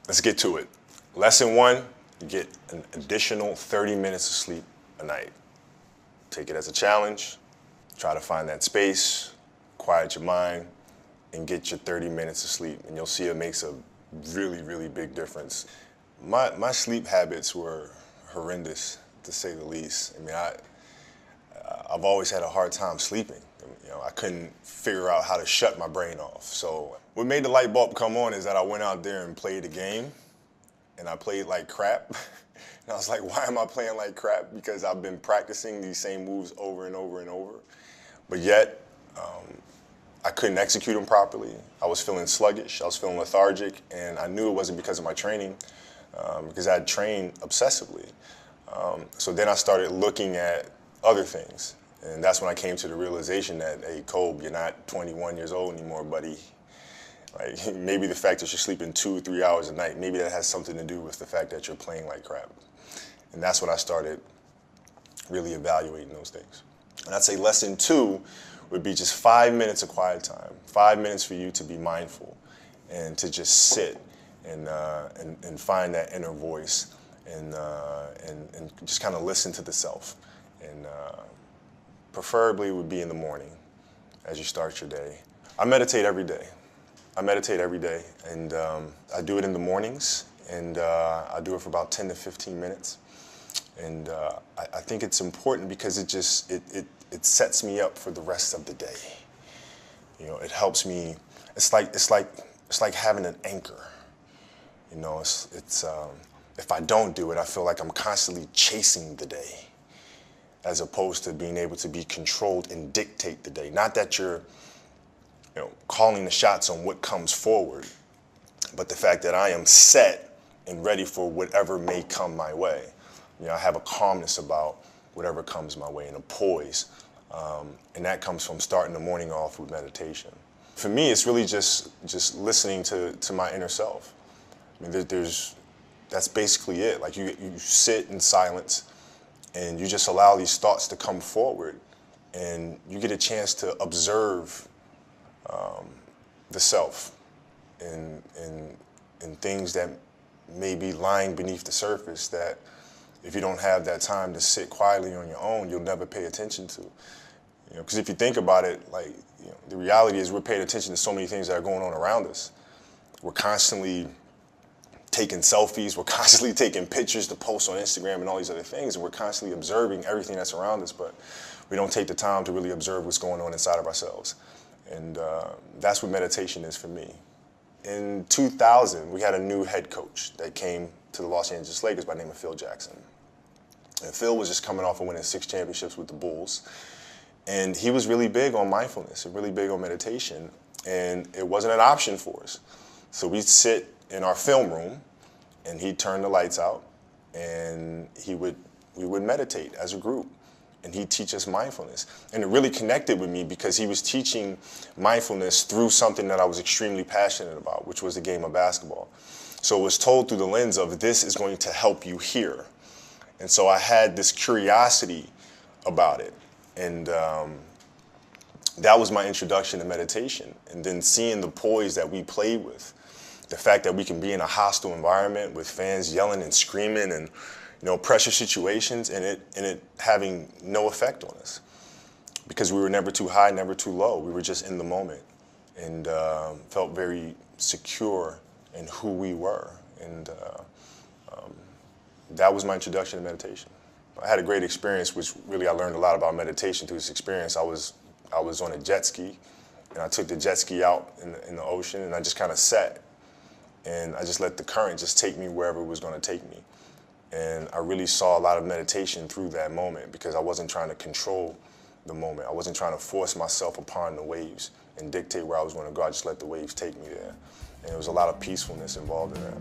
Let's get to it. Lesson one, you get an additional 30 minutes of sleep a night. Take it as a challenge. Try to find that space, quiet your mind, and get your 30 minutes of sleep. And you'll see it makes a really, really big difference. My sleep habits were horrendous, to say the least. I mean, I've always had a hard time sleeping. You know, I couldn't figure out how to shut my brain off. So what made the light bulb come on is that I went out there and played a game, and I played like crap. And I was like, why am I playing like crap? Because I've been practicing these same moves over and over and over. But yet, I couldn't execute them properly. I was feeling sluggish, I was feeling lethargic, and I knew it wasn't because of my training, because I had trained obsessively. So then I started looking at other things. And that's when I came to the realization that, hey, Kobe, you're not 21 years old anymore, buddy. Like, maybe the fact that you're sleeping 2 or 3 hours a night, maybe that has something to do with the fact that you're playing like crap. And that's when I started really evaluating those things. And I'd say lesson two would be just 5 minutes of quiet time. 5 minutes for you to be mindful and to just sit and find that inner voice and just kind of listen to the self. And preferably would be in the morning as you start your day. I meditate every day. And I do it in the mornings, and I do it for about 10 to 15 minutes. And I think it's important because it sets me up for the rest of the day. You know, it helps me. It's like having an anchor. You know, if I don't do it, I feel like I'm constantly chasing the day, as opposed to being able to be controlled and dictate the day. Not that you're, you know, calling the shots on what comes forward, but the fact that I am set and ready for whatever may come my way. You know, I have a calmness about whatever comes my way and a poise, and that comes from starting the morning off with meditation. For me, it's really just listening to my inner self. I mean, that's basically it. Like you sit in silence, and you just allow these thoughts to come forward, and you get a chance to observe the self and things that may be lying beneath the surface that if you don't have that time to sit quietly on your own, you'll never pay attention to. You know, because if you think about it, like, you know, the reality is we're paying attention to so many things that are going on around us. We're constantly taking selfies, we're constantly taking pictures to post on Instagram and all these other things, and we're constantly observing everything that's around us, but we don't take the time to really observe what's going on inside of ourselves. And that's what meditation is for me. In 2000, we had a new head coach that came to the Los Angeles Lakers by the name of Phil Jackson. And Phil was just coming off of winning 6 championships with the Bulls. And he was really big on mindfulness and really big on meditation. And it wasn't an option for us. So we'd sit in our film room, and he'd turn the lights out, and we would meditate as a group, and he'd teach us mindfulness. And it really connected with me because he was teaching mindfulness through something that I was extremely passionate about, which was the game of basketball. So it was told through the lens of, this is going to help you here. And so I had this curiosity about it. And that was my introduction to meditation. And then seeing the poise that we played with, the fact that we can be in a hostile environment with fans yelling and screaming and, you know, pressure situations, and it having no effect on us, because we were never too high, never too low. We were just in the moment, and felt very secure in who we were. And that was my introduction to meditation. I had a great experience, which really I learned a lot about meditation through this experience. I was on a jet ski, and I took the jet ski out in the ocean, and I just kind of sat. And I just let the current just take me wherever it was going to take me. And I really saw a lot of meditation through that moment, because I wasn't trying to control the moment. I wasn't trying to force myself upon the waves and dictate where I was going to go. I just let the waves take me there. And there was a lot of peacefulness involved in that.